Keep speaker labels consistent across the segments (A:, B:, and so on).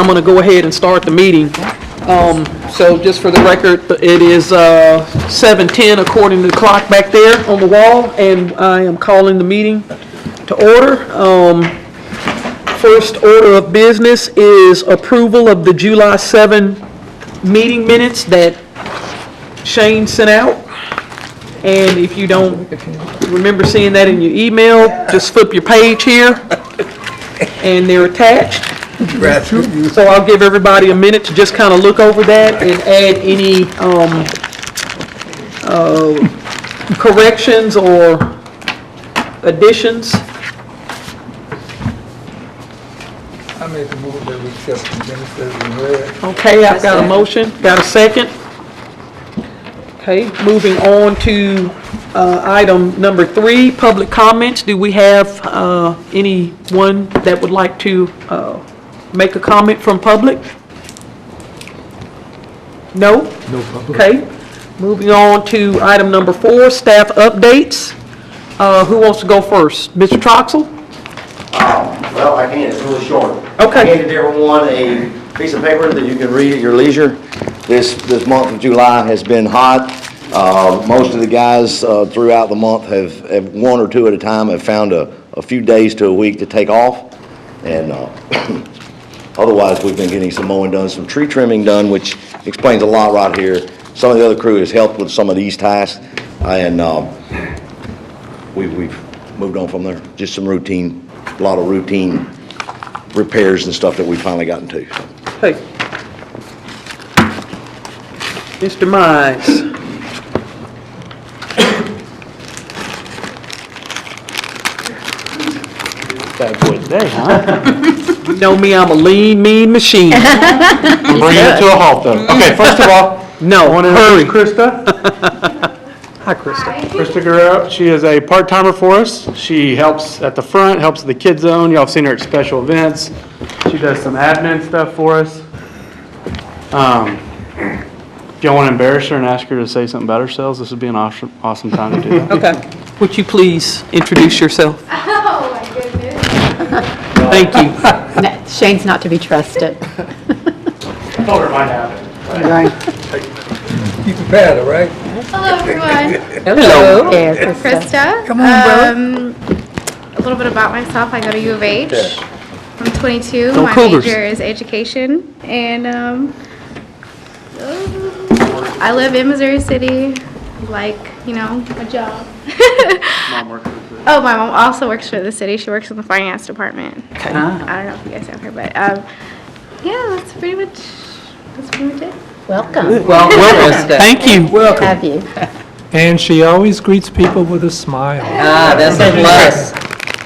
A: I'm going to go ahead and start the meeting. So just for the record, it is 7:10 according to the clock back there on the wall, and I am calling the meeting to order. First order of business is approval of the July 7 meeting minutes that Shane sent out. And if you don't remember seeing that in your email, just flip your page here, and they're attached. So I'll give everybody a minute to just kind of look over that and add any corrections or additions.
B: I make a move that we accept the minutes as read.
A: Okay, I've got a motion. Got a second? Okay, moving on to item number 3, public comments. Do we have anyone that would like to make a comment from public? No?
B: No public.
A: Okay, moving on to item number 4, staff updates. Who wants to go first? Mr. Troxel?
C: Well, I can, it's really short.
A: Okay.
C: I handed everyone a piece of paper that you can read at your leisure. This month of July has been hot. Most of the guys throughout the month have one or two at a time have found a few days to a week to take off. And otherwise, we've been getting some mowing done, some tree trimming done, which explains a lot right here. Some of the other crew has helped with some of these tasks, and we've moved on from there. Just some routine, a lot of routine repairs and stuff that we finally gotten to.
A: Hey. Mr. Mize.
D: Bad boy today, huh?
A: You know me, I'm a lean, mean machine.
D: I'm bringing it to a halt, though. Okay, first of all,
A: No,
D: I want to
A: hurry.
D: introduce Krista.
A: Hi, Krista.
D: Krista Guerrero, she is a part-timer for us. She helps at the front, helps at the Kids Zone. Y'all have seen her at special events. She does some admin stuff for us. If y'all want to embarrass her and ask her to say something about herself, this would be an awesome time to do that.
A: Okay. Would you please introduce yourself?
E: Oh, my goodness.
A: Thank you.
F: No, Shane's not to be trusted.
D: Told her it might happen.
B: Keep it paddle, right?
E: Hello, everyone.
A: Hello.
F: There, Krista.
E: Krista.
B: Come on, brother.
E: A little bit about myself. I go to U of H. I'm 22.
A: Go
E: My
A: Cougars.
E: major is education. And I live in Missouri City. Like, a job.
D: Mom works with it.
E: Oh, my mom also works for the city. She works in the finance department.
A: Okay.
E: I don't know if you guys know her, but yeah, that's pretty much it.
F: Welcome.
A: Well, thank you.
F: Have you?
B: And she always greets people with a smile.
A: That's a plus.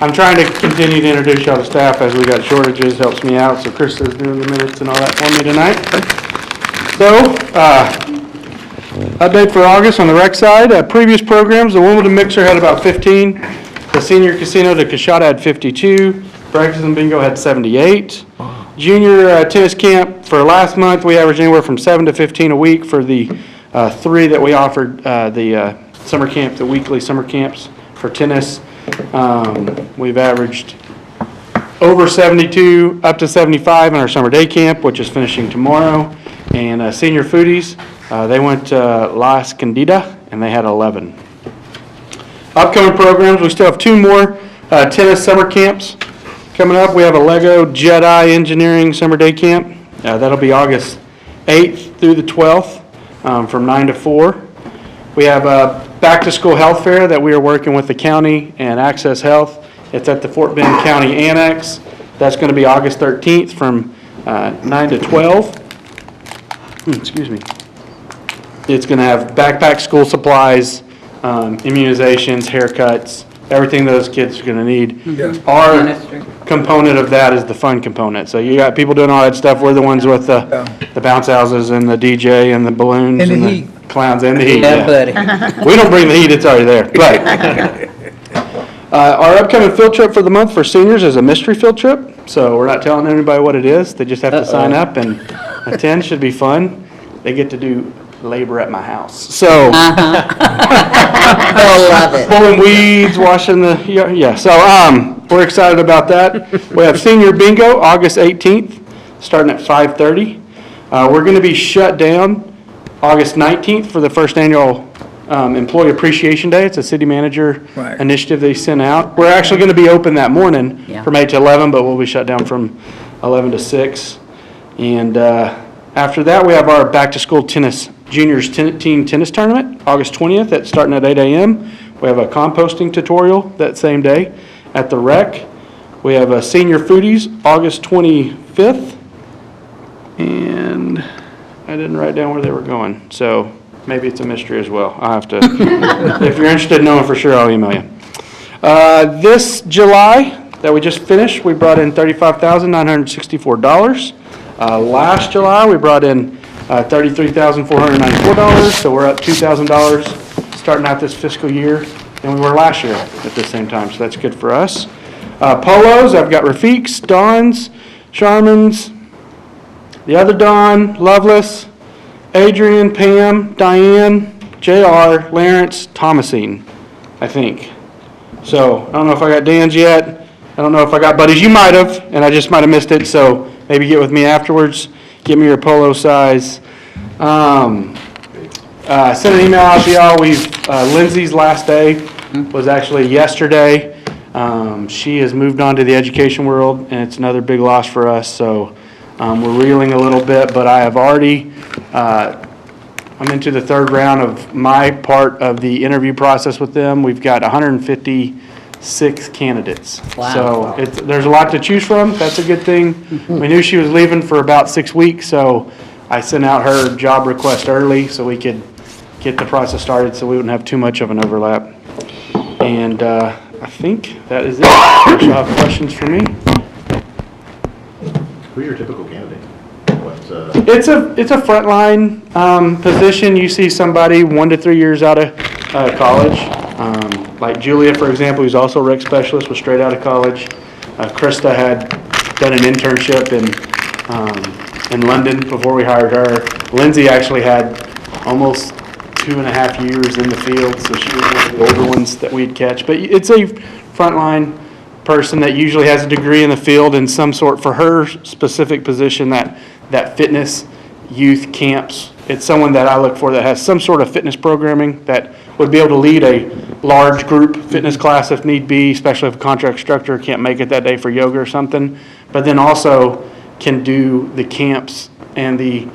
D: I'm trying to continue to introduce y'all to staff as we got shortages, helps me out, so Krista's doing the minutes and all that for me tonight. So, update for August on the rec side, previous programs, the Wimbledon Mixer had about 15, the Senior Casino de Coshada had 52, Breakfast and Bingo had 78. Junior tennis camp for last month, we averaged anywhere from 7 to 15 a week for the 3 that we offered, the summer camp, the weekly summer camps for tennis. We've averaged over 72 up to 75 in our summer day camp, which is finishing tomorrow. And senior foodies, they went to La Escondida and they had 11. Upcoming programs, we still have 2 more tennis summer camps coming up. We have a Lego Jedi Engineering Summer Day Camp. That'll be August 8th through the 12th from 9 to 4. We have a back to school health fair that we are working with the county and Access Health. It's at the Fort Bend County Annex. That's going to be August 13th from 9 to 12. Excuse me. It's going to have backpack school supplies, immunizations, haircuts, everything those kids are going to need.
B: Yeah.
D: Our component of that is the fun component. So you got people doing all that stuff. We're the ones with the bounce houses and the DJ and the balloons
B: And the heat.
D: clowns and the heat.
A: Yeah, buddy.
D: We don't bring the heat, it's already there. Right. Our upcoming field trip for the month for seniors is a mystery field trip. So we're not telling anybody what it is. They just have to sign up and attend. Should be fun. They get to do labor at my house. So
F: They'll love it.
D: pulling weeds, washing the yard. Yeah. So we're excited about that. We have senior bingo August 18th starting at 5:30. We're going to be shut down August 19th for the first annual Employee Appreciation Day. It's a city manager
B: Right.
D: initiative they sent out. We're actually going to be open that morning
F: Yeah.
D: from 8 to 11, but we'll be shut down from 11 to 6. And after that, we have our back-to-school juniors teen tennis tournament, August 20th, that's starting at 8 a.m. We have a composting tutorial that same day at the rec. We have a senior foodies, August 25th. And I didn't write down where they were going, so maybe it's a mystery as well. I'll have to, if you're interested in knowing for sure, I'll email you. This July that we just finished, we brought in $35,964. Last July, we brought in $33,494, so we're up $2,000 starting out this fiscal year than we were last year at the same time, so that's good for us. Polos, I've got Rafiq's, Dawn's, Charmin's, the other Dawn, Loveless, Adrian, Pam, Diane, JR, Lawrence, Thomasine, I think. So, I don't know if I got Dan's yet. I don't know if I got Buddy's. You might have, and I just might have missed it, so maybe get with me afterwards. Give me your polo size. Send an email out to y'all. Lindsay's last day was actually yesterday. She has moved on to the education world, and it's another big loss for us, so we're reeling a little bit, but I have already, I'm into the third round of my part of the interview process with them. We've got 156 candidates.
F: Wow.
D: So there's a lot to choose from. That's a good thing. We knew she was leaving for about 6 weeks, so I sent out her job request early so we could get the process started so we wouldn't have too much of an overlap. And I think that is it. Unless you have questions for me.
G: Who's your typical candidate? What's,
D: It's a frontline position. You see somebody 1 to 3 years out of college. Like Julia, for example, who's also a rec specialist, was straight out of college. Krista had done an internship in London before we hired her. Lindsay actually had almost 2.5 years in the field, so she was one of the older ones that we'd catch. But it's a frontline person that usually has a degree in the field in some sort for her specific position, that fitness youth camps. It's someone that I look for that has some sort of fitness programming, that would be able to lead a large group fitness class if need be, especially if a contract instructor can't make it that day for yoga or something, but then also can do the camps and the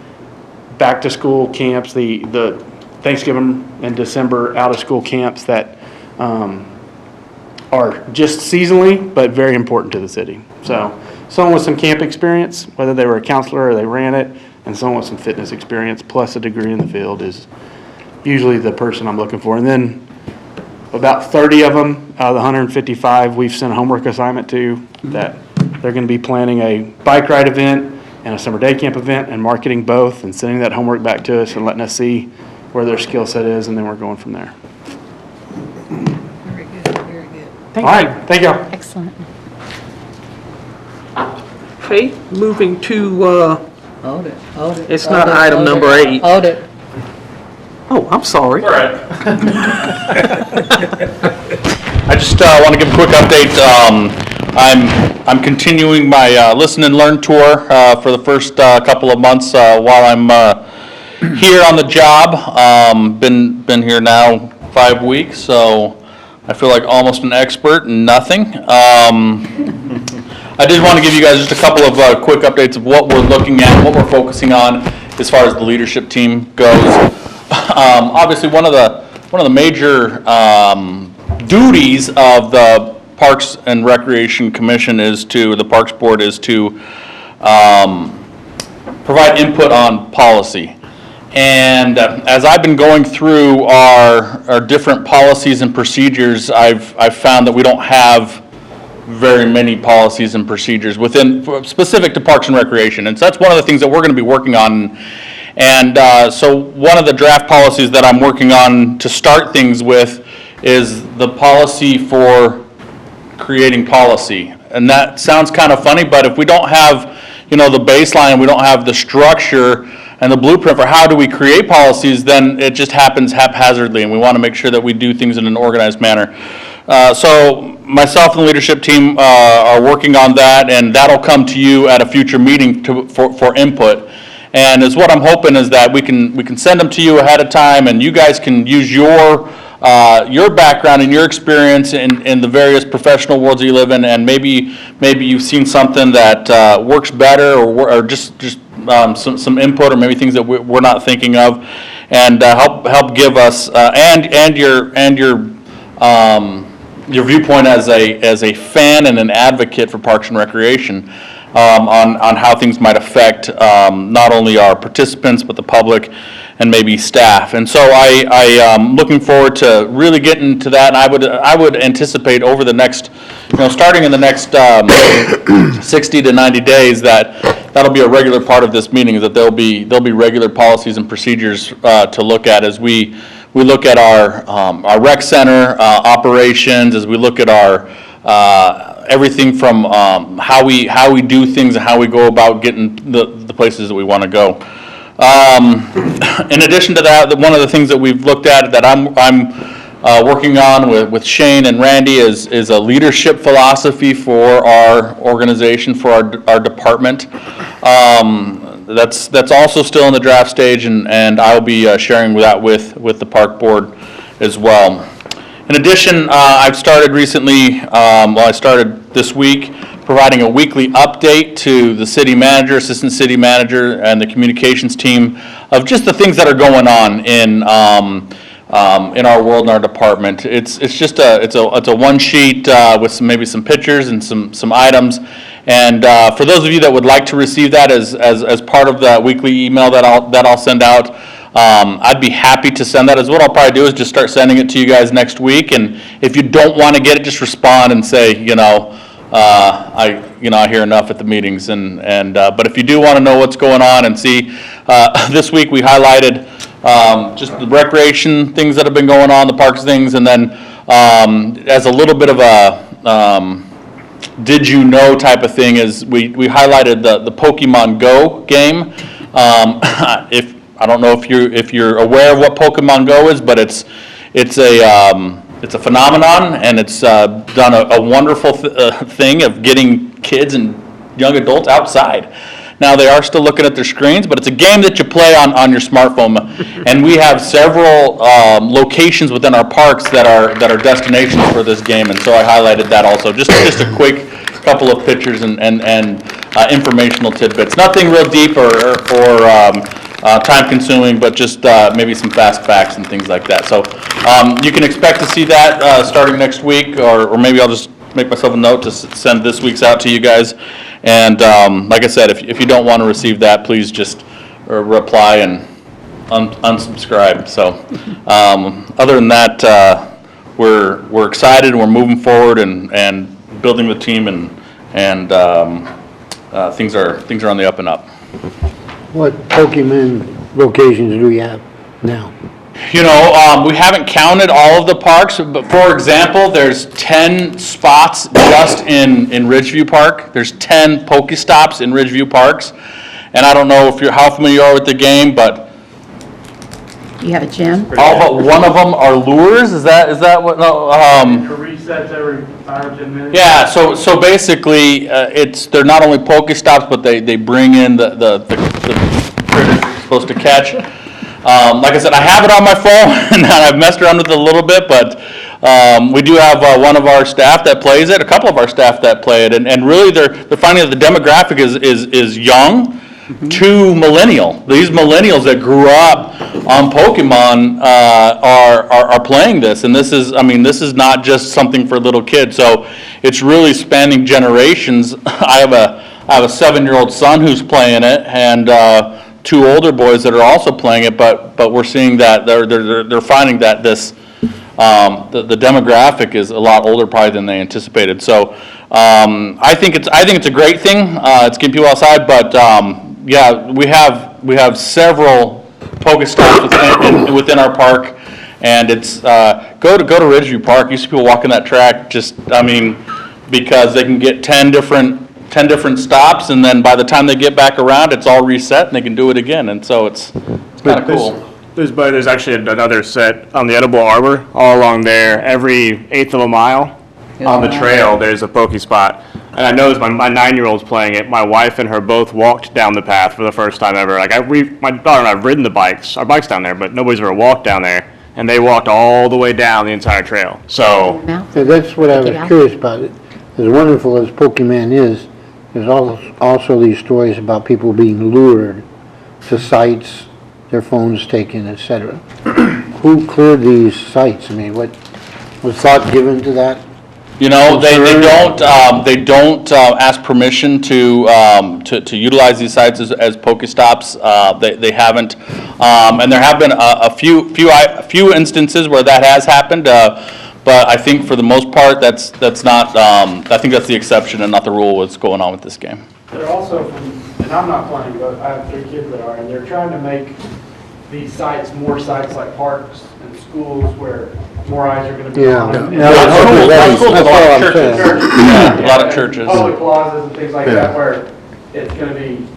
D: back to school camps, the Thanksgiving and December out of school camps that are just seasonally, but very important to the city. So someone with some camp experience, whether they were a counselor or they ran it, and someone with some fitness experience plus a degree in the field is usually the person I'm looking for. And then about 30 of them out of the 155 we've sent a homework assignment to, that they're going to be planning a bike ride event and a summer day camp event and marketing both and sending that homework back to us and letting us see where their skill set is, and then we're going from there.
H: Very good, very good.
D: All right, thank y'all.
F: Excellent.
A: Okay, moving to,
H: Hold it, hold it.
A: It's
H: hold
A: not
H: it,
A: item
H: hold
A: number
H: it,
A: 8.
H: Hold it.
A: oh, I'm sorry.
I: I just want to give a quick update. I'm continuing my listen and learn tour for the first couple of months while I'm here on the job. Been here now 5 weeks, so I feel like almost an expert in nothing. I did want to give you guys just a couple of quick updates of what we're looking at, what we're focusing on as far as the leadership team goes. Obviously, one of the major duties of the Parks and Recreation Commission the Parks Board is to provide input on policy. And as I've been going through our different policies and procedures, I've found that we don't have very many policies and procedures specific to Parks and Recreation. And so that's one of the things that we're going to be working on. And so one of the draft policies that I'm working on to start things with is the policy for creating policy. And that sounds kind of funny, but if we don't have, the baseline, we don't have the structure and the blueprint for how do we create policies, then it just happens haphazardly, and we want to make sure that we do things in an organized manner. So myself and the leadership team are working on that, and that'll come to you at a future meeting for input. And is what I'm hoping is that we can send them to you ahead of time, and you guys can use your background and your experience in the various professional worlds that you live in, and maybe you've seen something that works better, or just some input, or maybe things that we're not thinking of, and help give us and your viewpoint as a fan and an advocate for Parks and Recreation. On how things might affect not only our participants, but the public and maybe staff. And so I am looking forward to really getting to that, and I would anticipate over the next, starting in the next 60 to 90 days, that'll be a regular part of this meeting, is that there'll be regular policies and procedures to look at as we look at our rec center operations, as we look at our everything from how we do things and how we go about getting the places that we want to go. In addition to that, one of the things that we've looked at that I'm working on with Shane and Randy is a leadership philosophy for our organization, for our department. That's also still in the draft stage, and I'll be sharing that with the park board as well. In addition, I've started recently, I started this week, providing a weekly update to the city manager, assistant city manager, and the communications team of just the things that are going on in our world and our department. It's just a one sheet with maybe some pictures and some items. And for those of you that would like to receive that as part of that weekly email that I'll send out, I'd be happy to send that. As what I'll probably do is just start sending it to you guys next week, and if you don't want to get it, just respond and say, I hear enough at the meetings, but if you do want to know what's going on and see, this week we highlighted just the recreation things that have been going on, the parks things, and then as a little bit of a did you know type of thing is we highlighted the Pokemon Go game. I don't know if you're aware of what Pokemon Go is, but it's a phenomenon, and it's done a wonderful thing of getting kids and young adults outside. Now, they are still looking at their screens, but it's a game that you play on your smartphone, and we have several locations within our parks that are destinations for this game, and so I highlighted that also. Just a quick couple of pictures and informational tidbits. Nothing real deep or time-consuming, but just maybe some fast facts and things like that. So you can expect to see that starting next week, or maybe I'll just make myself a note to send this week's out to you guys. And like I said, if you don't want to receive that, please just reply and unsubscribe. So other than that, we're excited, and we're moving forward and building the team, and things are on the up and up.
J: What Pokemon locations do we have now?
I: We haven't counted all of the parks, but for example, there's 10 spots just in Ridgeview Park. There's 10 Pokestops in Ridgeview Parks. And I don't know how familiar you are with the game, but
F: You have a gym?
I: all but one of them are lures. Is that what? No.
D: Resets every 5 or 10 minutes.
I: Yeah. So basically, they're not only Pokestops, but they bring in the critters you're supposed to catch. Like I said, I have it on my phone, and I've messed around with it a little bit, but we do have one of our staff that plays it, a couple of our staff that play it, and really they're finding that the demographic is young to millennial. These millennials that grew up on Pokemon are playing this, and this is not just something for little kids. So it's really spanning generations. I have a 7-year-old son who's playing it, and 2 older boys that are also playing it, but we're seeing that they're finding that this the demographic is a lot older probably than they anticipated. So I think it's a great thing. It's getting people outside, but yeah, we have several Pokestops within our park, and it's go to Ridgeview Park. You see people walking that track because they can get 10 different stops, and then by the time they get back around, it's all reset, and they can do it again, and so it's kind of cool.
K: There's actually another set on the Edible Arbor, all along there, every eighth of a mile on the trail, there's a Poke Spot. And I noticed my 9-year-old's playing it. My wife and her both walked down the path for the first time ever. Like my daughter and I have ridden our bikes down there, but nobody's ever walked down there. And they walked all the way down the entire trail. So,
J: So that's what I was curious about. As wonderful as Pokemon is, there's also these stories about people being lured to sites, their phones taken, etc. Who cleared these sites? I mean, what was thought given to that?
I: You know, they don't ask permission to utilize these sites as Pokestops. They haven't, and there have been a few instances where that has happened. But I think for the most part, that's not. I think that's the exception and not the rule. What's going on with this game?
D: They're also and I'm not playing, but I have 3 kids that are, and they're trying to make these sites more sites like parks and schools where more eyes are going to be on them.
J: That's all I'm saying.
I: Yeah, a lot of churches.
D: Public plazas and things like that where it's going to be,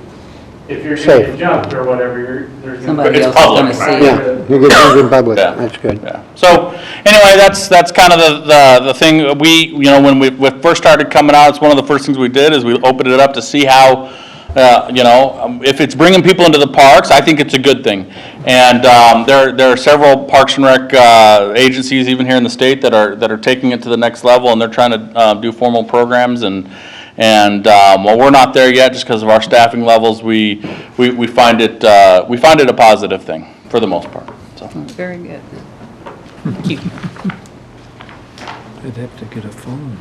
D: if you're going to get jumped or whatever, there's going to be.
H: Somebody else is going to see
J: Yeah,
H: it.
J: you get things in public,
I: Yeah.
J: that's good.
I: Yeah. So anyway, that's kind of the thing. When we first started coming out, it's one of the first things we did is we opened it up to see how, if it's bringing people into the parks, I think it's a good thing. And there are several Parks and Rec agencies, even here in the state, that are taking it to the next level, and they're trying to do formal programs. And while we're not there yet, just because of our staffing levels, we find it a positive thing for the most part. So.
H: Very good.
B: They'd have to get a phone.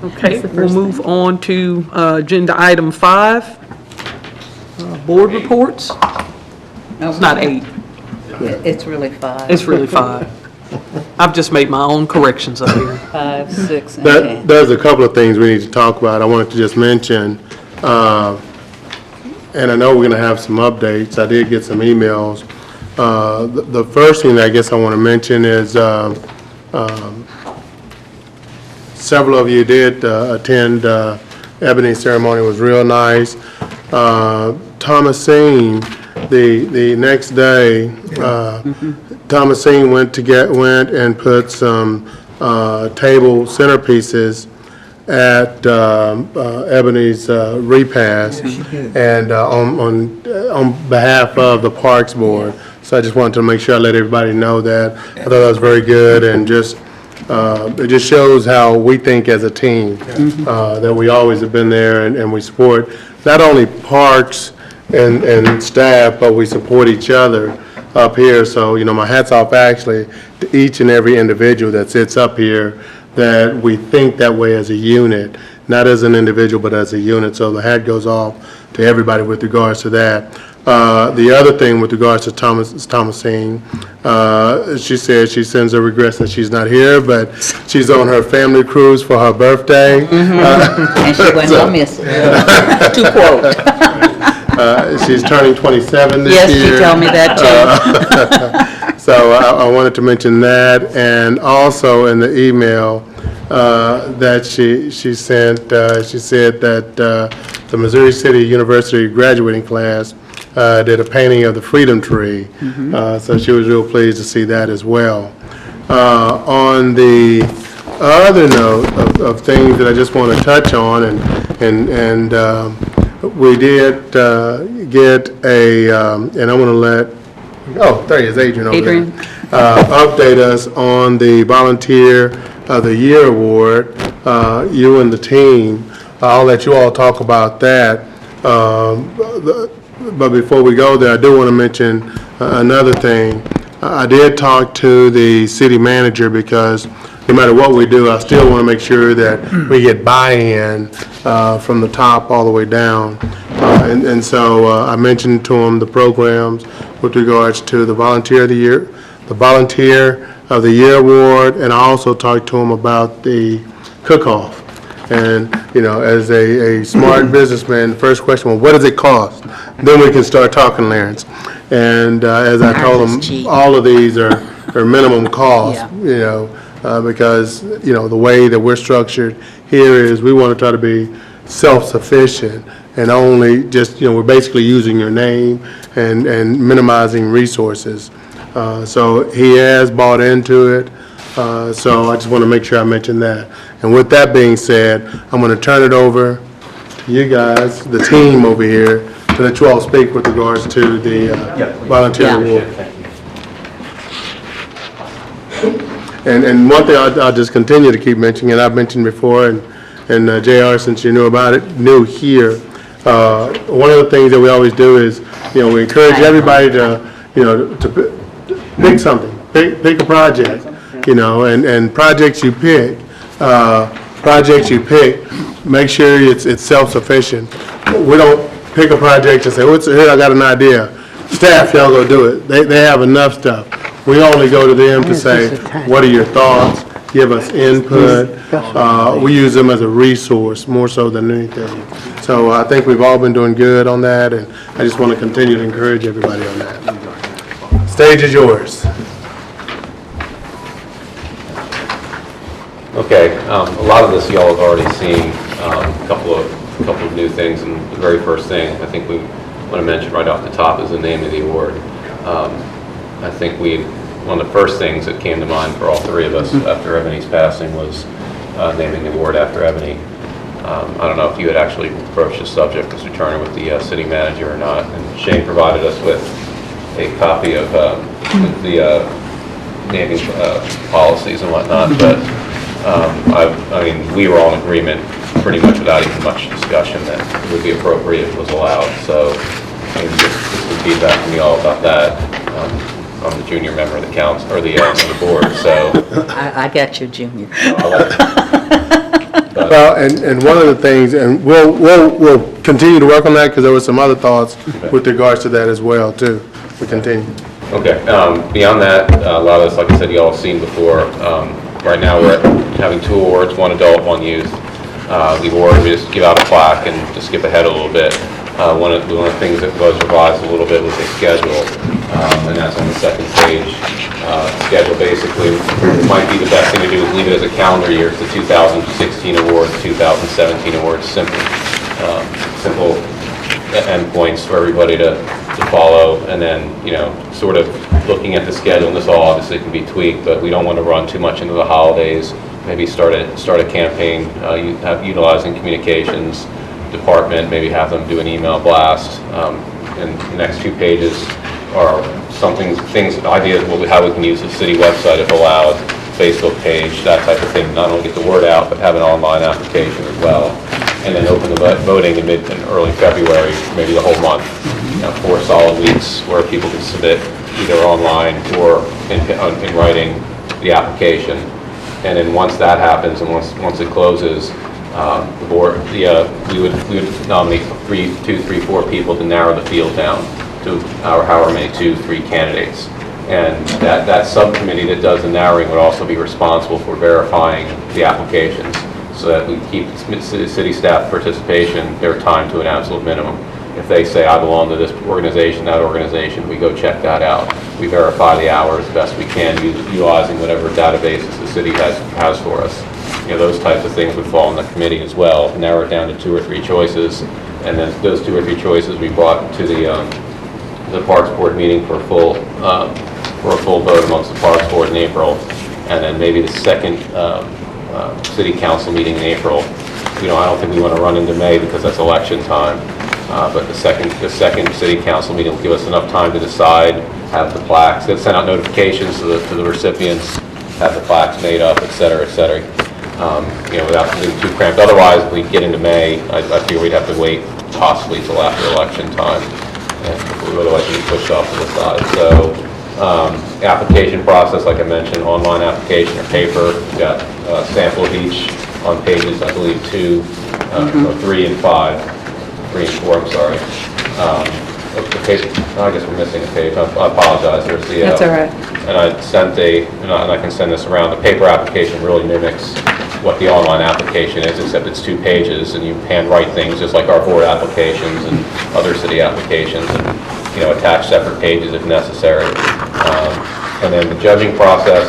A: Okay, we'll move on to agenda item 5, board reports.
H: No,
A: It's not 8,
H: It's really 5.
A: it's really 5. I've just made my own corrections up here.
H: 5, 6, and 10.
L: There's a couple of things we need to talk about. I wanted to just mention, and I know we're going to have some updates. I did get some emails. The first thing I guess I want to mention is several of you did attend Ebony ceremony. It was real nice. Thomasine, the next day, Thomasine went and put some table centerpieces at Ebony's repast, and on behalf of the Parks Board. So I just wanted to make sure I let everybody know that. I thought that was very good, and just it just shows how we think as a team, that we always have been there, and we support not only parks and staff, but we support each other up here. So, my hat's off actually to each and every individual that sits up here, that we think that way as a unit, not as an individual, but as a unit. So the hat goes off to everybody with regards to that. The other thing with regards to Thomasine, she said she sends her regrets that she's not here, but she's on her family cruise for her birthday.
H: And she went on miss it.
A: To quote.
L: She's turning 27 this
H: Yes,
L: year.
H: she told me that too.
L: So I wanted to mention that, and also in the email that she sent, she said that the Missouri City University graduating class did a painting of the Freedom Tree. So she was real pleased to see that as well. On the other note of things that I just want to touch on, and we did get a, and I want to let, there he is, Adrian over there. Update us on the Volunteer of the Year Award, you and the team. I'll let you all talk about that. But before we go there, I do want to mention another thing. I did talk to the city manager, because no matter what we do, I still want to make sure that we get buy-in from the top all the way down. And so I mentioned to him the programs with regards to the Volunteer of the Year, the Volunteer of the Year Award, and I also talked to him about the cook-off. And, as a smart businessman, the first question was, what does it cost? Then we can start talking, Lawrence. And as I told him, all of these are minimum cost, because, the way that we're structured here is we want to try to be self-sufficient. and only just, we're basically using your name and minimizing resources. So he has bought into it, so I just want to make sure I mention that. And with that being said, I'm going to turn it over to you guys, the team over here, to let you all speak with regards to the volunteer award. And one thing I'll just continue to keep mentioning, and I've mentioned before, and JR, since you knew about it, new here, one of the things that we always do is, we encourage everybody to, to pick something, pick a project, and projects you pick, make sure it's self-sufficient. We don't pick a project and say, here, I got an idea. Staff, y'all go do it. They have enough stuff. We only go to them to say, what are your thoughts? Give us input. We use them as a resource more so than anything. So I think we've all been doing good on that, and I just want to continue to encourage everybody on that. Stage is yours.
M: Okay, a lot of this y'all have already seen. A couple of new things, and the very first thing I think we want to mention right off the top is the name of the award. I think one of the first things that came to mind for all three of us after Ebony's passing was naming the award after Ebony. I don't know if you had actually broached the subject, Mr. Turner, with the city manager or not, and Shane provided us with a copy of the naming policies and whatnot, but I mean, we were all in agreement pretty much without even much discussion that it would be appropriate if it was allowed. So maybe just some feedback from you all about that. I'm the junior member of the council, or the board, so.
H: I got you, Junior.
L: Well, and one of the things, and we'll continue to work on that because there were some other thoughts with regards to that as well, too. We continue.
M: Okay, beyond that, a lot of this, like I said, you all have seen before. Right now, we're having 2 awards, one adult, one youth. The award, we just give out a plaque, and to skip ahead a little bit, one of the things that was revised a little bit was a schedule, and that's on the second page. Schedule basically might be the best thing to do is leave it as a calendar year. It's the 2016 awards, 2017 awards, simple endpoints for everybody to follow, and then, sort of looking at the schedule, and this all obviously can be tweaked, but we don't want to run too much into the holidays. Maybe start a campaign utilizing communications department, maybe have them do an email blast. And the next 2 pages are ideas of how we can use the city website if allowed, Facebook page, that type of thing. Not only get the word out, but have an online application as well. And then open the voting in early February, maybe the whole month. 4 solid weeks where people can submit either online or in writing the application. And then once that happens, and once it closes, the board, we would nominate 2, 3, 4 people to narrow the field down to however many 2, 3 candidates. And that subcommittee that does the narrowing would also be responsible for verifying the applications, so that we keep city staff participation, their time to an absolute minimum. If they say, I belong to this organization, that organization, we go check that out. We verify the hours the best we can, utilizing whatever databases the city has for us. Those types of things would fall in the committee as well. Narrow it down to 2 or 3 choices, and then those 2 or 3 choices we brought to the Parks Board meeting for a full vote amongst the Parks Board in April, and then maybe the second City Council meeting in April. I don't think we want to run into May because that's election time. But the second City Council meeting will give us enough time to decide, have the plaques, send out notifications to the recipients, have the plaques made up, et cetera, without getting too cramped. Otherwise, if we get into May, I feel we'd have to wait possibly till after election time, and otherwise we'd be pushed off to the side. So, application process, like I mentioned, online application or paper. We've got a sample of each on pages, I believe, 2, 3 and 5. 3 and 4, I'm sorry. The page, I guess we're missing a page. I apologize. There's the.
H: That's all right.
M: And I sent and I can send this around. The paper application really mimics what the online application is, except it's 2 pages, and you handwrite things just like our board applications and other city applications, and attach separate pages if necessary. And then the judging process,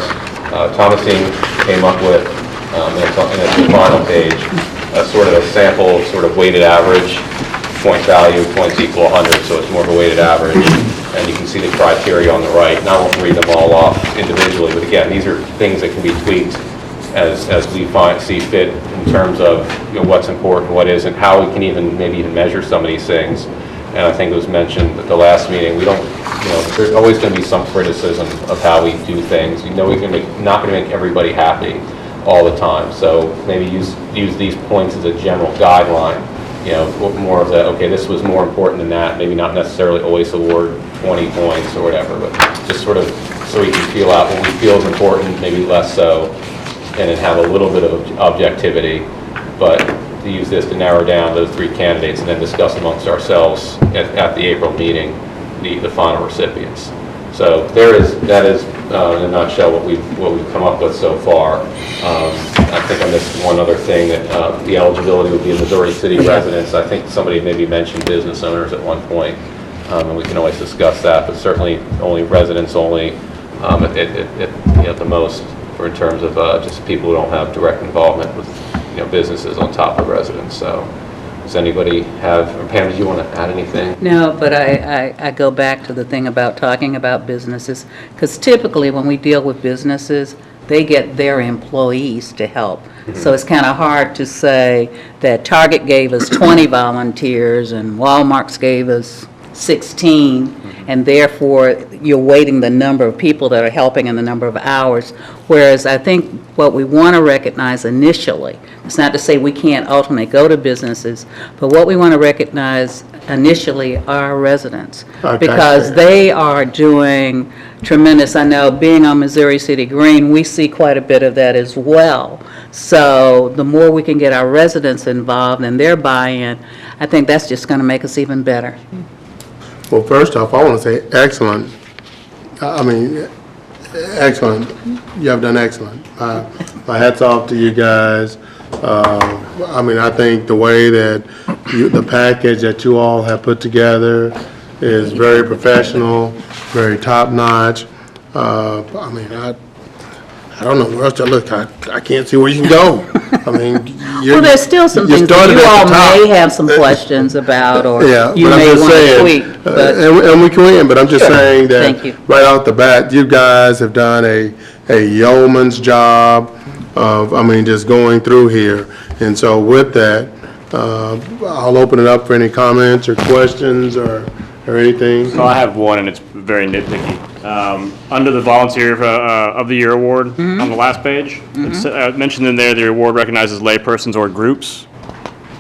M: Thomasine came up with, and it's the final page, a sort of a sample, sort of weighted average point value, points equal 100, so it's more of a weighted average. And you can see the criteria on the right. And I won't read them all off individually, but again, these are things that can be tweaked as we see fit in terms of, you know, what's important, what isn't, how we can maybe even measure some of these things. And I think it was mentioned at the last meeting, we don't, you know, there's always going to be some criticism of how we do things. You know, we're not going to make everybody happy all the time. So maybe use these points as a general guideline. You know, more of the, okay, this was more important than that. Maybe not necessarily always award 20 points or whatever, but just sort of so we can feel out what we feel is important, maybe less so, and then have a little bit of objectivity. But to use this to narrow down those 3 candidates and then discuss amongst ourselves at the April meeting the final recipients. So that is in a nutshell what we've come up with so far. I think I missed one other thing, that the eligibility would be Missouri City residents. I think somebody maybe mentioned business owners at one point, and we can always discuss that, but certainly only residents only at the most, or in terms of just people who don't have direct involvement with, you know, businesses on top of residents. So does anybody have, or Pam, did you want to add anything?
H: No, but I go back to the thing about talking about businesses, because typically when we deal with businesses, they get their employees to help. So it's kind of hard to say that Target gave us 20 volunteers and Walmart's gave us 16, and therefore you're weighting the number of people that are helping and the number of hours. Whereas I think what we want to recognize initially, it's not to say we can't ultimately go to businesses, but what we want to recognize initially are residents. Because they are doing tremendous. I know being on Missouri City Green, we see quite a bit of that as well. So the more we can get our residents involved and their buy-in, I think that's just going to make us even better.
L: Well, first off, I want to say excellent. I mean, excellent. You have done excellent. My hat's off to you guys. I mean, I think the way that the package that you all have put together is very professional, very top-notch. I mean, I don't know where else to look. I can't see where you can go. I mean,
H: Well, there's still some things that you all may have some questions about, or you may want to tweak. But
L: and we can, but I'm just saying
H: Thank you.
L: that right off the bat, you guys have done a yeoman's job of, I mean, just going through here. And so with that, I'll open it up for any comments or questions or anything.
K: So I have one, and it's very nitpicky. Under the Volunteer of the Year award, on the last page, it's mentioned in there, the award recognizes laypersons or groups.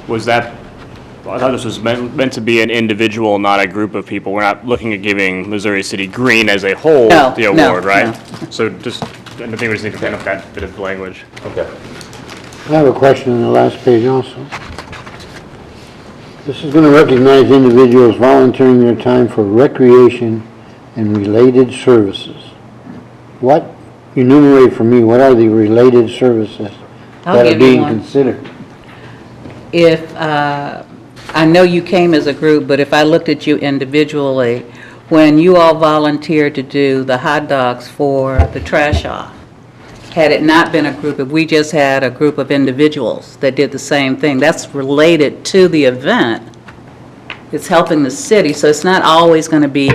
K: Was that, I thought this was meant to be an individual, not a group of people. We're not looking at giving Missouri City Green as a whole the award, right?
H: No.
K: So just, I think we just need to clean up that bit of language.
M: Okay.
J: I have a question on the last page also. This is going to recognize individuals volunteering their time for recreation and related services. What, enumerate for me, what are the related services that are being considered?
H: If, I know you came as a group, but if I looked at you individually, when you all volunteered to do the hot dogs for the trash off, had it not been a group, if we just had a group of individuals that did the same thing, that's related to the event. It's helping the city, so it's not always going to be,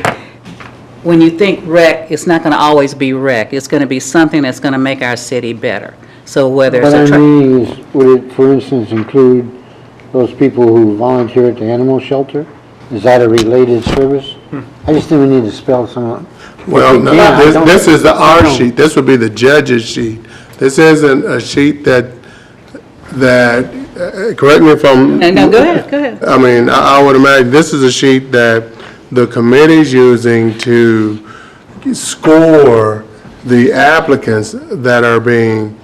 H: when you think rec, it's not going to always be rec. It's going to be something that's going to make our city better. So whether it's
J: What I mean is, would it, for instance, include those people who volunteer at the animal shelter? Is that a related service? I just think we need to spell some out.
L: Well, no, this is the R sheet. This would be the judge's sheet. This isn't a sheet that, correct me if I'm...
H: No, go ahead.
L: I mean, I would imagine this is a sheet that the committee's using to score the applicants that are being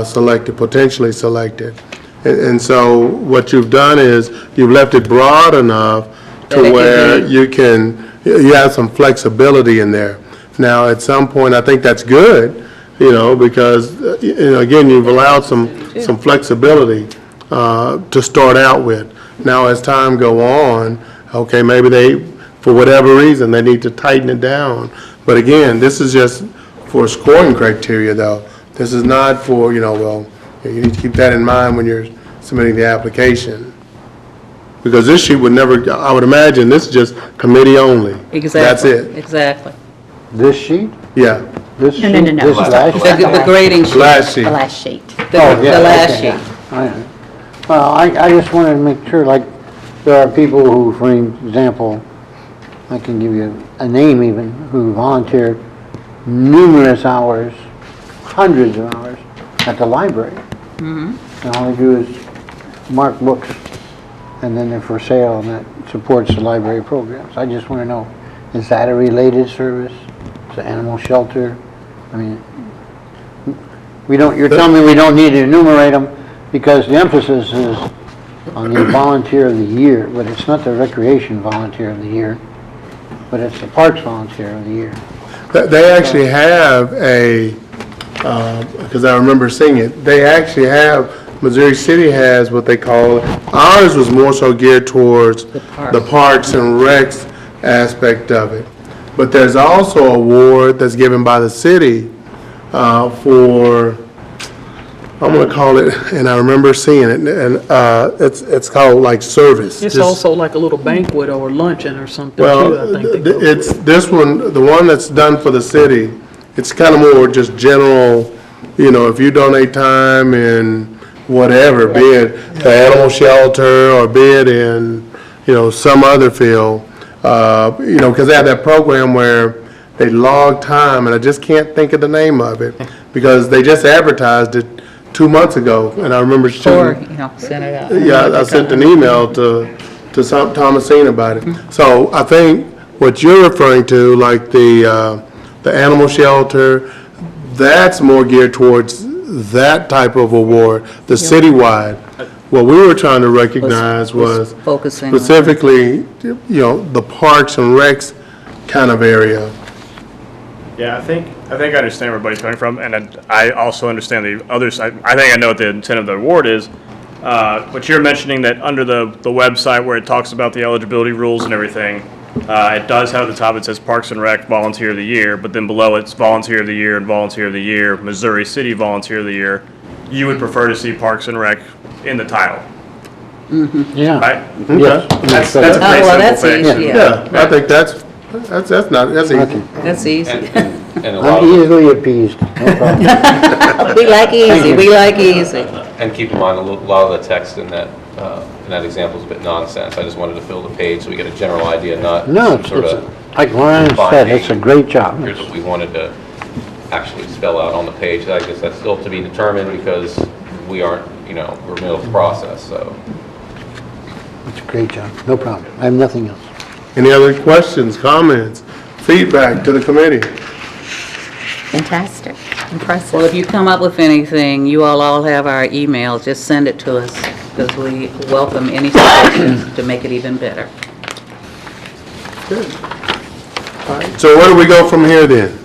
L: selected, potentially selected. And so what you've done is you've left it broad enough to where you have some flexibility in there. Now, at some point, I think that's good, because, again, you've allowed some flexibility to start out with. Now, as time go on, okay, maybe they, for whatever reason, they need to tighten it down. But again, this is just for scoring criteria, though. This is not for, well, you need to keep that in mind when you're submitting the application. Because this sheet would never, I would imagine this is just committee only.
H: Exactly.
L: That's it.
H: Exactly.
J: This sheet?
L: Yeah,
J: This sheet?
F: No.
J: This last sheet?
H: The grading sheet.
L: last sheet.
F: The last sheet.
H: The
J: Oh, yeah,
H: last
J: okay,
H: sheet.
J: yeah. Well, I just wanted to make sure, like, there are people who, for example, I can give you a name even, who volunteer numerous hours, hundreds of hours, at the library. And all they do is mark books, and then they're for sale, and that supports the library programs. I just want to know, is that a related service? Is it animal shelter? I mean, you're telling me we don't need to enumerate them, because the emphasis is on the volunteer of the year, but it's not the recreation volunteer of the year, but it's the parks volunteer of the year.
L: They actually have because I remember seeing it, they actually have, Missouri City has what they call, ours was more so geared towards the parks and recs aspect of it. But there's also an award that's given by the city for, I'm gonna call it, and I remember seeing it, and it's called like service.
A: It's
L: Just-
A: also like a little banquet or luncheon or something too,
L: Well,
A: I think. they go
L: it's,
A: for.
L: this one, the one that's done for the city, it's kind of more just general, if you donate time in whatever, be it the animal shelter or be it in, some other field, because they have that program where they log time, and I just can't think of the name of it, because they just advertised it 2 months ago, and I remember
H: Or,
L: shooting.
H: send it out.
L: Yeah, I sent an email to Thomasine about it. So I think what you're referring to, like the animal shelter, that's more geared towards that type of award, the citywide. What we were trying to recognize was
H: Focusing on.
L: specifically, the parks and recs kind of area.
K: Yeah, I think I understand where everybody's coming from, and I also understand the other side. I think I know what the intent of the award is. But you're mentioning that under the website where it talks about the eligibility rules and everything, it does have at the top, it says Parks and Rec Volunteer of the Year, but then below it's Volunteer of the Year and Volunteer of the Year, Missouri City Volunteer of the Year. You would prefer to see Parks and Rec in the title,
J: Yeah.
K: right?
J: Yes.
K: That's a
H: Oh,
K: pretty
H: well,
K: simple
H: that's
K: fix.
H: easy, yeah.
L: Yeah, I think that's easy.
J: Okay.
H: That's easy.
M: And a lot
J: I'm
M: of,
J: easily appeased, no problem.
H: We like easy, we like easy.
M: and keep in mind, a lot of the text in that example is a bit nonsense. I just wanted to fill the page so we get a general idea, not
J: No,
M: some
J: it's,
M: sort
J: it's,
M: of
J: like Ryan said, it's a great job.
M: here's what we wanted to actually spell out on the page. I guess that's still to be determined because we aren't, we're middle of the process, so.
J: It's a great job, no problem. I have nothing else.
L: Any other questions, comments, feedback to the committee?
F: Fantastic, impressive.
H: Well, if you come up with anything, you all have our email, just send it to us, because we welcome any suggestions to make it even better.
L: So where do we go from here then?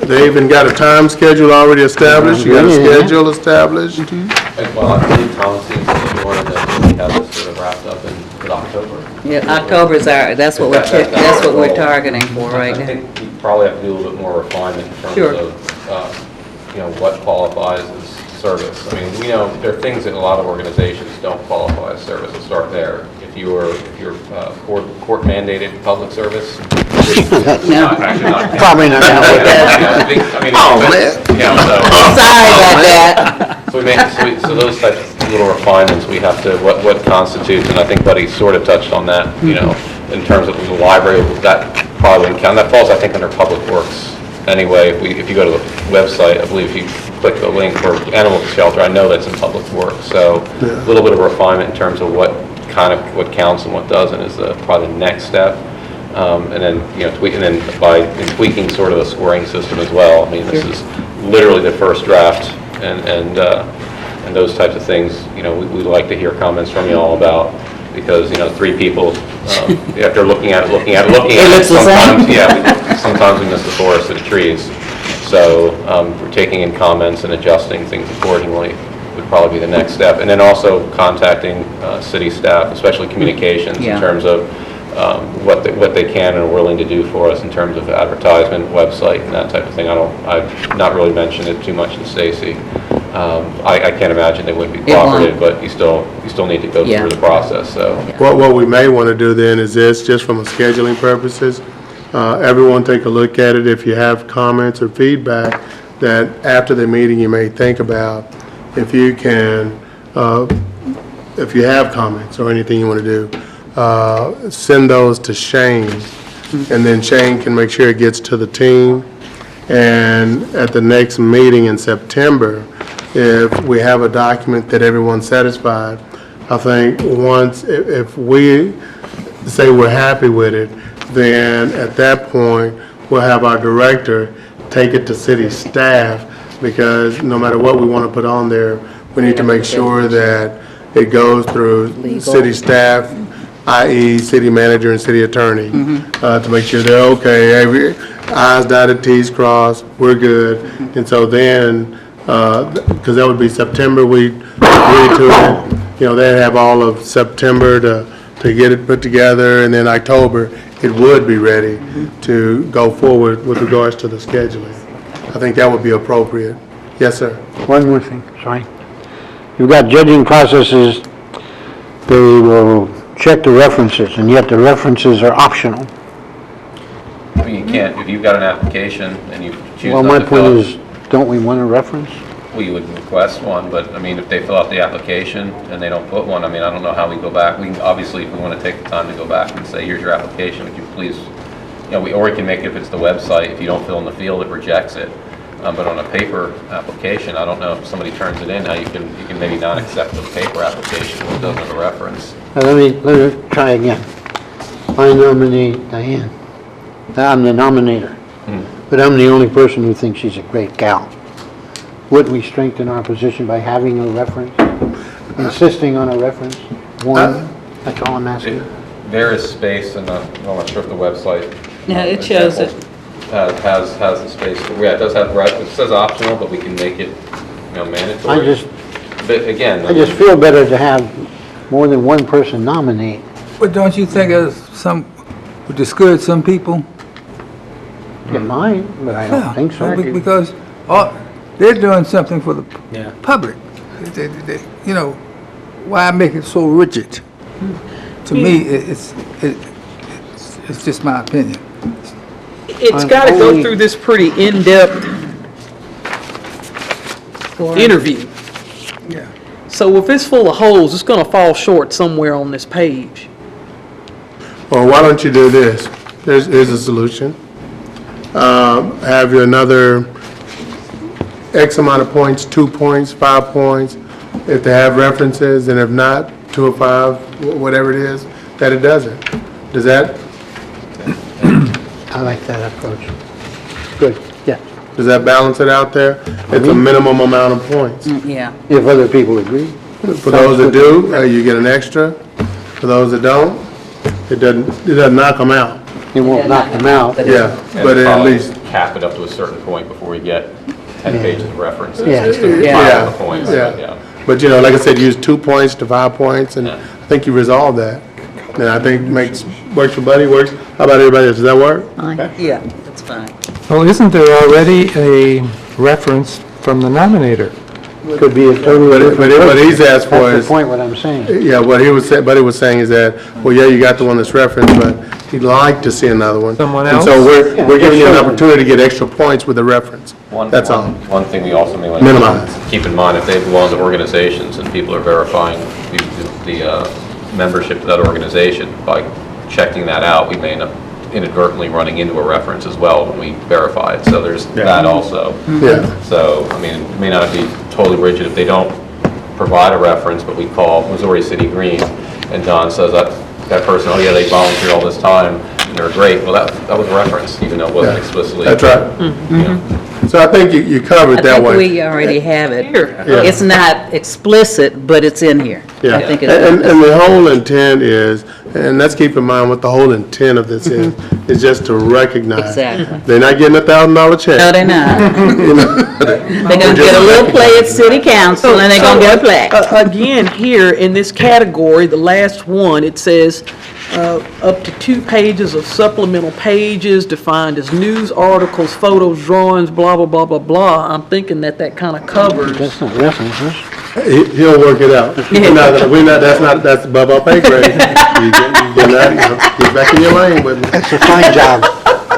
L: They even got a time schedule already established? You got a schedule established?
M: Well, I believe Thomasine said he wanted to have this sort of wrapped up in October.
H: Yeah, October is that's what we're targeting for right
M: I
H: now.
M: think we probably have to do a little bit more refinement in terms
H: Sure.
M: of, what qualifies as service. I mean, there are things that a lot of organizations don't qualify as service. Let's start there. If you're court mandated public service, it's not, actually not.
J: Probably not gonna work.
H: Sorry about that.
M: So those types of little refinements, we have to, what constitutes, and I think Buddy sort of touched on that, in terms of the library, that probably wouldn't count. That falls, I think, under Public Works anyway. If you go to the website, I believe if you click the link for animal shelter, I know that's in Public Works. So a little bit of refinement in terms of what counts and what doesn't is probably the next step. And then, tweaking sort of the scoring system as well. I mean, this is literally the first draft, and those types of things, we'd like to hear comments from you all about, because, 3 people, after looking at it, sometimes we miss the forest and trees. So, we're taking in comments and adjusting things accordingly would probably be the next step. And then also contacting city staff, especially communications, in terms of what they can and are willing to do for us in terms of advertisement, website, and that type of thing. I've not really mentioned it too much to Stacy, I can't imagine they wouldn't be
H: It won't.
M: cooperative, but you still need to go
H: Yeah.
M: through the process, so.
L: What we may want to do then is this, just from a scheduling purposes, everyone take a look at it. If you have comments or feedback that after the meeting you may think about, if you can, if you have comments or anything you want to do, send those to Shane, and then Shane can make sure it gets to the team. And at the next meeting in September, if we have a document that everyone's satisfied, I think once, if we say we're happy with it, then at that point, we'll have our director take it to city staff, because no matter what we want to put on there, we need to make sure that it goes through city staff, i.e. city manager and city attorney, to make sure they're okay, every i's dotted, t's crossed, we're good. And so then, because that would be September, we agree to it, they'd have all of September to get it put together, and then October, it would be ready to go forward with regards to the scheduling. I think that would be appropriate. Yes, sir.
J: One more thing, sorry. You've got judging processes, they will check the references, and yet the references are optional.
M: I mean, you can't, if you've got an application and you choose
J: Well,
M: not
J: my
M: to
J: point
M: fill
J: is, don't we want a reference?
M: well, you would request one, but I mean, if they fill out the application and they don't put one, I mean, I don't know how we go back. We can, obviously, if we want to take the time to go back and say, here's your application, would you please, or we can make it, if it's the website, if you don't fill in the field, it rejects it. But on a paper application, I don't know if somebody turns it in, how you can maybe not accept the paper application if it doesn't have a reference.
J: Now, let me try again. I nominate Diane. I'm the nominator, but I'm the only person who thinks she's a great gal. Wouldn't we strengthen our position by having a reference, insisting on a reference? One, that's all I'm asking.
M: There is space in the, I'm not sure if the website.
H: Yeah, it shows it.
M: Has the space, yeah, it does have, right, it says optional, but we can make it, mandatory. But again.
J: I just feel better to have more than one person nominate.
B: But don't you think would discourage some people?
J: It might, but I don't think so.
B: Because they're doing something for the public. Why make it so rigid? To me, it's just my opinion.
A: It's got to go through this pretty in-depth interview.
B: Yeah.
A: So if it's full of holes, it's going to fall short somewhere on this page.
L: Well, why don't you do this? Here's a solution. Have you another X amount of points, 2 points, 5 points, if they have references, and if not, 2 or 5, whatever it is, that it doesn't. Does that?
J: I like that approach. Good, yeah.
L: Does that balance it out there? It's a minimum amount of points.
H: Yeah.
J: If other people agree.
L: For those that do, you get an extra. For those that don't, it doesn't knock them out.
J: It won't knock them out.
L: Yeah, but at
M: probably
L: least,
M: cap it up to a certain point before we get 10 pages of references.
J: Yeah.
M: Just to
H: Yeah.
M: file the points, but
L: yeah. But like I said, use 2 points to 5 points, and I think you resolve that. And I think works for Buddy, works. How about everybody else? Does that work?
H: Yeah, that's fine.
B: Well, isn't there already a reference from the nominator?
J: Could be a totally different.
L: But what he's asked for
J: That's
L: is,
J: the point, what I'm saying.
L: yeah, what Buddy was saying is that, well, yeah, you got the one that's referenced, but he'd like to see another one.
B: Someone
L: And
B: else?
L: so we're giving you an
J: Yeah.
L: opportunity to get extra points with the reference. That's all.
M: One thing we also may want to
L: Minimize.
M: keep in mind, if they belong to organizations and people are verifying the membership to that organization, by checking that out, we may end up inadvertently running into a reference as well when we verify it. So there's that also.
L: Yeah.
M: So, I mean, it may not be totally rigid if they don't provide a reference, but we call Missouri City Green, and Don says that person, oh yeah, they volunteered all this time, and they're great. Well, that was a reference, even though it wasn't
L: Yeah.
M: explicitly.
L: That's right.
M: you know.
L: So I think you covered
H: I
L: that
H: think
L: way.
H: we already have it.
L: Yeah.
H: It's not explicit, but it's in here.
L: Yeah,
H: I think
L: and the whole intent is, and let's keep in mind what the whole intent of this is just to recognize.
H: Exactly.
L: They're not getting $1,000 check.
H: No, they're not.
L: You know,
H: They're gonna get a little play at city council, and they're gonna get a plaque.
A: Again, here in this category, the last one, it says, up to 2 pages of supplemental pages defined as news articles, photos, drawings, blah, blah, blah, blah, blah. I'm thinking that kind of covers.
J: That's not references.
L: He'll work it out. That's above our pay grade. Get back in your lane with me.
J: That's a fine job.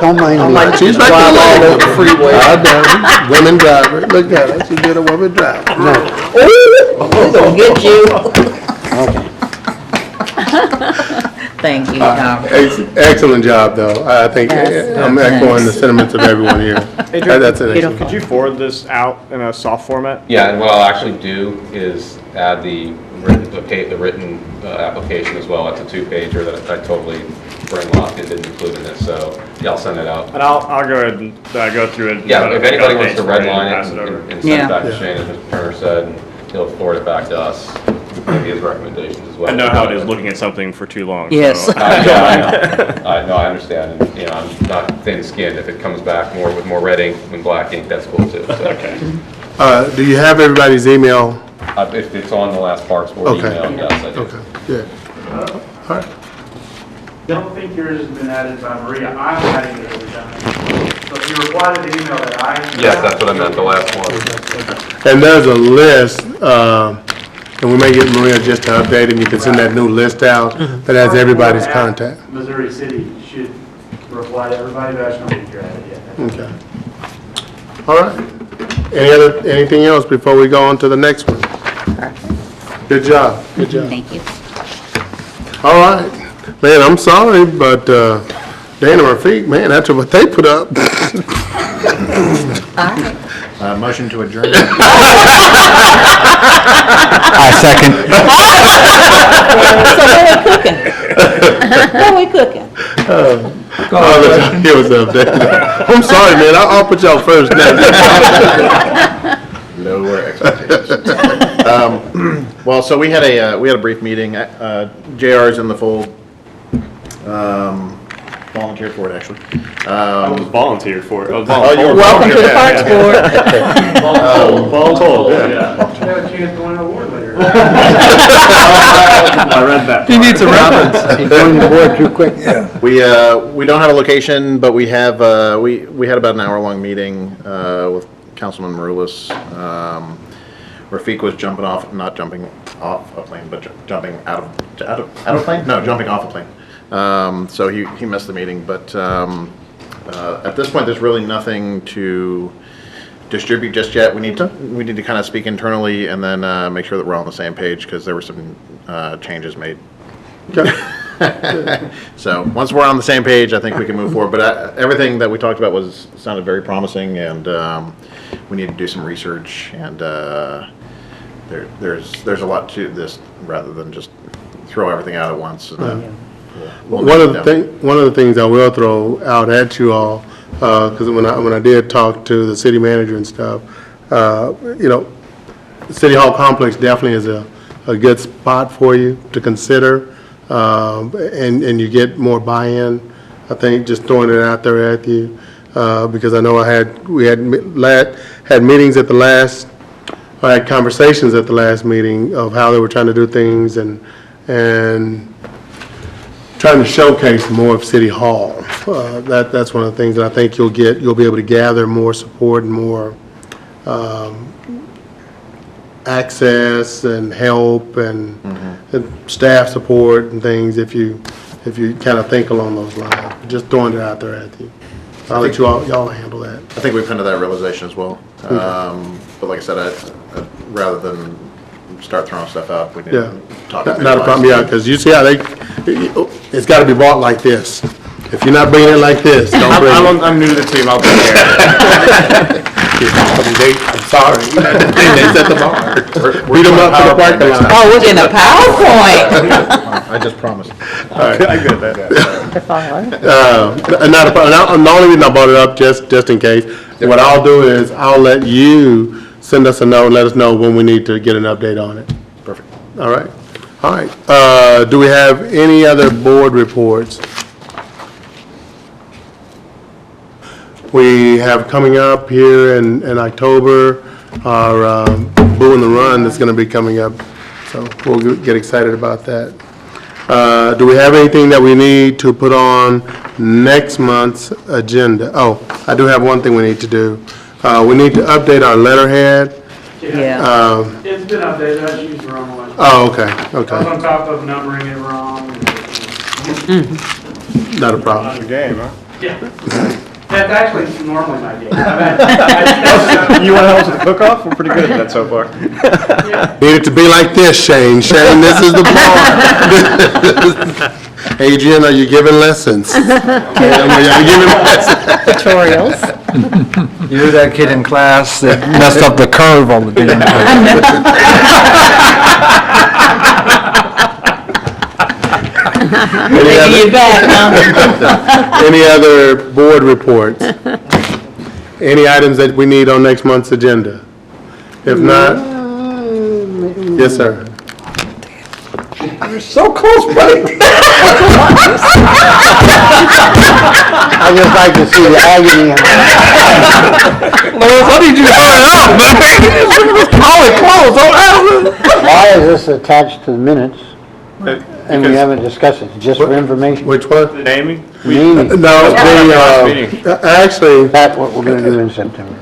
J: Don't mind me.
L: She's back in your lane with the freeway. I know. Women driver. Look at her. She did a woman driver.
H: We're gonna get you.
J: Okay.
H: Thank you, Tom.
L: Excellent job, though. I think I'm echoing the sentiments of everyone here. That's an excellent.
K: Could you forward this out in a soft format?
M: Yeah, and what I'll actually do is add the written application as well. It's a 2-pager that I totally brainlocked and didn't include in this, so yeah, I'll send it out.
K: And I'll go ahead and go through it.
M: Yeah, if anybody wants to redline
K: pass
M: it
K: over.
M: and send it back to Shane, as Mr. Turner said, and he'll forward it back to us, maybe his recommendations as well.
K: I know how it is looking at something for too long.
H: Yes.
K: So.
M: I know, I understand, and, you know, I'm not thin-skinned. If it comes back with more red ink and black ink, that's cool too, so.
K: Okay.
L: Do you have everybody's email?
M: If it's on the last Parks Board
L: Okay.
M: email, yes, I do.
L: Okay, good. All right.
D: Don't think yours has been added by Maria. I'm adding it every time. So if you reply to the email that I.
M: Yes, that's what I meant, the last one.
L: And there's a list, and we may get Maria just to update it. You can send that new list out that has everybody's contact.
D: Missouri City should reply to everybody, but I just don't think you're at it yet.
L: Okay. All right. Anything else before we go on to the next one? Good job. Good job.
F: Thank you.
L: All right. Man, I'm sorry, but Dana Rafiq, man, that's what they put up.
G: Motion to adjourn.
B: I second.
H: So what we cooking?
L: Here was up, Dana. I'm sorry, man. I'll put y'all first next.
G: Lower expectations. Well, so we had a brief meeting. JR's in the fold. Volunteered for it, actually.
K: I was volunteered for it. I was
G: Oh, you were
H: Welcome to the Parks Board.
K: voluntold, yeah.
D: Have a chance to win an award later.
K: I read that.
B: He needs a reference. He's going the board too quick.
G: We don't have a location, but we have, we had about an hour-long meeting with Councilman Maroulis. Rafiq was jumping off, not jumping off a plane, but jumping out of a plane? No, jumping off a plane. So he missed the meeting, but at this point, there's really nothing to distribute just yet. We need to kind of speak internally and then make sure that we're all on the same page because there were some changes made. So once we're on the same page, I think we can move forward. But everything that we talked about sounded very promising, and we need to do some research. And there's a lot to this rather than just throw everything out at once.
L: One of the things I will throw out at you all, because when I did talk to the city manager and stuff, you know, the City Hall complex definitely is a good spot for you to consider, and you get more buy-in. I think just throwing it out there at you, because I know we had meetings at the last, I had conversations at the last meeting of how they were trying to do things and trying to showcase more of City Hall. That's one of the things that I think you'll be able to gather more support and more access and help and staff support and things if you kind of think along those lines. Just throwing it out there at you. I'll let y'all handle that.
G: I think we've come to that realization as well. But like I said, rather than start throwing stuff out, we need to talk.
L: Not a problem, yeah, because you see how it's got to be bought like this. If you're not bringing it like this, don't bring it.
K: I'm new to the team. I'll be there.
L: I'm sorry. They set the bar.
G: Beat them up to the parking lot.
H: Oh, we're getting a PowerPoint.
G: I just promised.
L: All right.
K: I get that.
L: Not a problem. The only reason I brought it up, just in case, what I'll do is I'll let you send us a note and let us know when we need to get an update on it.
G: Perfect.
L: All right. All right. Do we have any other board reports? We have coming up here in October our Boo and the Run that's going to be coming up, so we'll get excited about that. Do we have anything that we need to put on next month's agenda? Oh, I do have one thing we need to do. We need to update our letterhead.
H: Yeah.
D: It's been updated, I just used the wrong one.
L: Oh, okay,
D: I was
L: okay.
D: on top of numbering it wrong.
L: Not a problem.
K: Good game, huh?
D: Yeah. That's actually normally my game.
K: You want to help us with the cook-off? We're pretty good at that so far.
L: Need it to be like this, Shane. Shane, this is the part. Adrian, are you giving lessons? Are you giving lessons?
F: Tutorials.
B: You're that kid in class that messed up the curve on the damn
H: Taking you back, huh?
L: Any other board reports? Any items that we need on next month's agenda? If not, yes, sir.
B: So close, buddy. I just like to see the agony. Lewis, I need you to hurry up, man. Call it close. Why is this attached to the minutes and we haven't discussed it? Just for information?
L: Which one?
K: Naming?
B: Naming.
L: No, actually,
B: That's what we're going to do in September.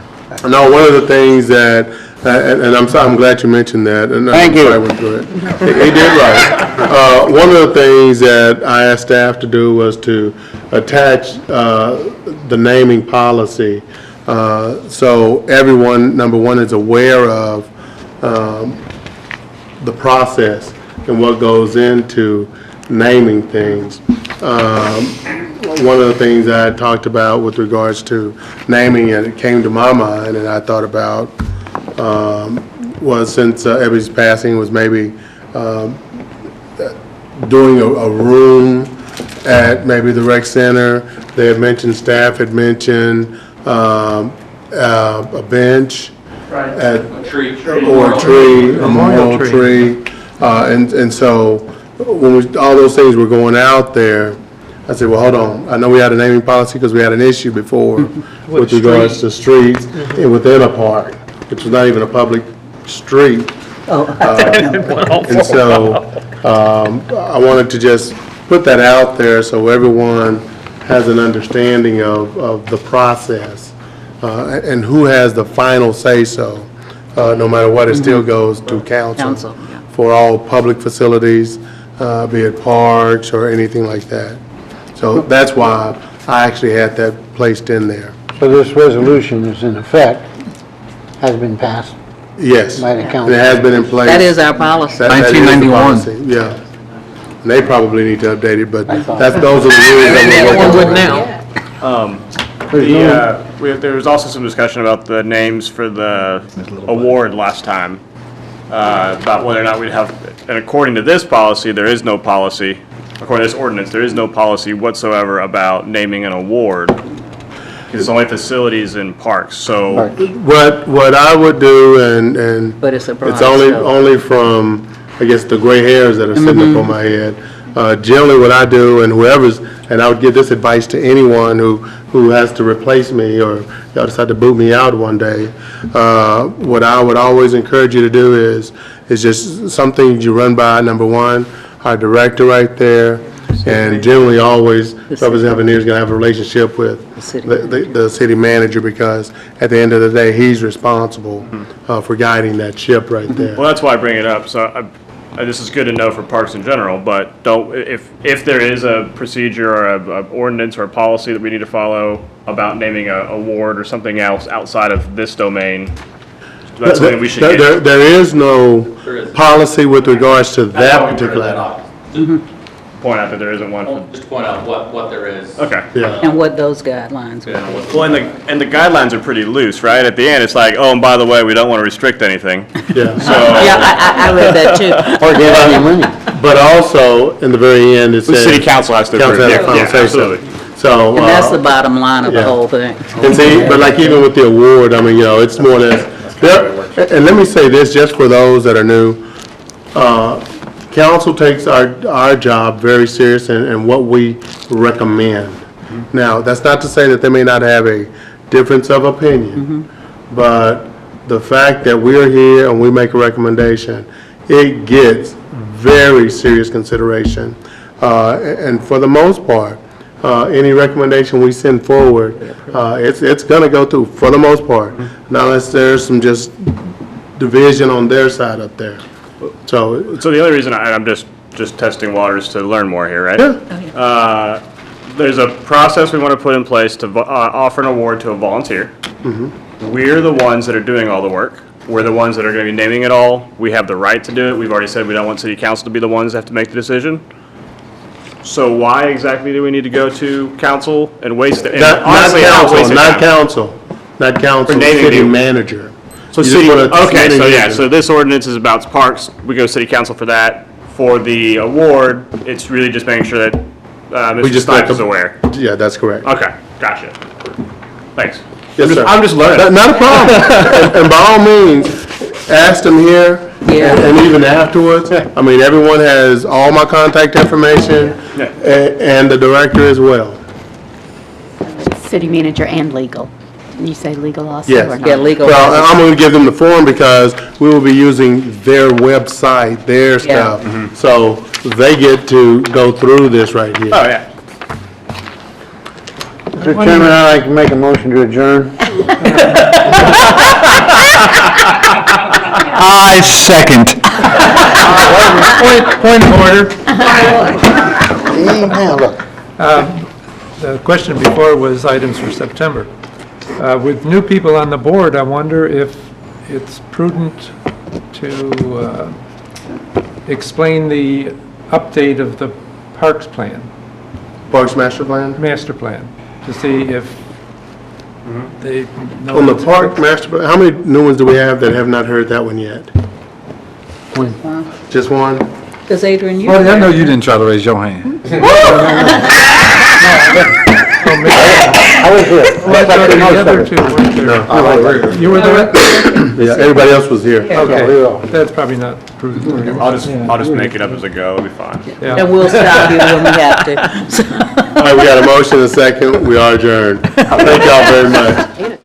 L: no, one of the things that, and I'm glad you mentioned that. And
B: Thank you.
L: I went through it. He did right. One of the things that I asked staff to do was to attach the naming policy, so everyone, number one, is aware of the process and what goes into naming things. One of the things that I talked about with regards to naming, and it came to my mind, and I thought about, was since Ebby's passing, was maybe doing a room at maybe the rec center. They had mentioned, staff had mentioned a bench at, or a tree, a memorial tree. And so when all those things were going out there, I said, well, hold on. I know we had a naming policy because we had an issue before with regards to streets and within a park, which was not even a public street. And so I wanted to just put that out there so everyone has an understanding of the process and who has the final say-so. No matter what, it still goes to council for all public facilities, be it parks or anything like that. So that's why I actually had that placed in there.
J: So this resolution is in effect, has been passed
L: Yes,
J: by the
L: and
J: council.
L: it has been in place.
H: That is our policy.
L: That is the
B: 1991.
L: policy, yeah. And they probably need to update it, but those are the rules that we're working with now.
K: There was also some discussion about the names for the award last time, about whether or not we'd have, and according to this policy, there is no policy, according to this ordinance, there is no policy whatsoever about naming an award. It's only facilities and parks, so.
L: What I would do, and
H: But it's a broad
L: it's only,
H: scope.
L: only from, I guess, the gray hairs that are sitting up on my head. Generally, what I do, and whoever's, and I would give this advice to anyone who has to replace me, or y'all decide to boot me out one day, what I would always encourage you to do is just something you run by, number one, our director right there, and generally always, Representative Havenier is going to have a relationship with the city manager, because at the end of the day, he's responsible for guiding that ship right there.
K: Well, that's why I bring it up, so this is good to know for parks in general, but don't, if there is a procedure or a ordinance or a policy that we need to follow about naming a ward or something else outside of this domain, that's something we should get.
L: There is no policy with regards to that particular.
K: Point out that there isn't one.
M: Just to point out what there is.
K: Okay.
L: Yeah.
H: And what those guidelines would be.
K: Well, and the guidelines are pretty loose, right? At the end, it's like, oh, and by the way, we don't want to restrict anything.
L: Yeah.
K: So.
H: Yeah, I read that too.
J: Or give any money.
L: But also, in the very end, it
K: The
L: says.
K: city council has to approve.
L: Council has
K: Yeah,
L: final
K: yeah,
L: say-so.
K: absolutely.
L: So.
H: And that's the bottom line of the
L: yeah.
H: whole thing.
L: And see, but like even with the award, I mean, it's more or less, and let me say this, just for those that are new, council takes our job very serious and what we recommend. Now, that's not to say that they may not have a difference of opinion, but the fact that we're here and we make a recommendation, it gets very serious consideration. And for the most part, any recommendation we send forward, it's gonna go through for the most part. Now, unless there's some just division on their side up there. So,
K: So the only reason I'm just testing waters to learn more here, right?
L: yeah,
K: There's a process we want to put in place to offer an award to a volunteer. We're the ones that are doing all the work. We're the ones that are going to be naming it all. We have the right to do it. We've already said we don't want city council to be the ones that have to make the decision. So why exactly do we need to go to council and waste it?
L: not council,
K: For naming
L: city
K: the-
L: manager.
K: So
L: You just
K: city,
L: put a
K: okay,
L: city
K: so yeah,
L: manager.
K: so this ordinance is about parks. We go city council for that. For the award, it's really just making sure that Mr.
L: just
K: Stipes
L: let
K: is
L: the-
K: aware.
L: Yeah, that's correct.
K: Okay, gotcha. Thanks.
L: Yes, sir.
K: I'm just learning.
L: Not a problem. And by all means, ask them here and even afterwards. I mean, everyone has all my contact information
K: Yeah.
L: and the director as well.
F: City manager and legal. Didn't you say legal also
L: Yes.
F: or not?
H: Yeah, legal.
L: Well, I'm going to give them the form because we will be using their website, their
H: Yeah.
L: stuff. So they get to go through this right here.
K: Oh, yeah.
J: Mr. Chairman, I'd like to make a motion to adjourn.
B: I second.
N: Point of order.
J: Now, look.
N: The question before was items for September. With new people on the board, I wonder if it's prudent to explain the update of the Parks Plan,
L: Parks Master Plan?
N: master plan, to see if they know.
L: On the
N: what's-
L: Park Master Plan, how many new ones do we have that have not heard that one yet? Just one?
H: Because Adrian, you.
B: Well, I know you didn't try to raise your hand.
J: I was here.
N: The other two weren't there. You were there?
L: Yeah, everybody else was here.
N: Okay, that's probably not prudent.
K: I'll just make it up as I go. It'll be fine.
N: Yeah.
H: And we'll stop you when we have to.
L: All right, we got a motion and a second. We are adjourned. Thank y'all very much.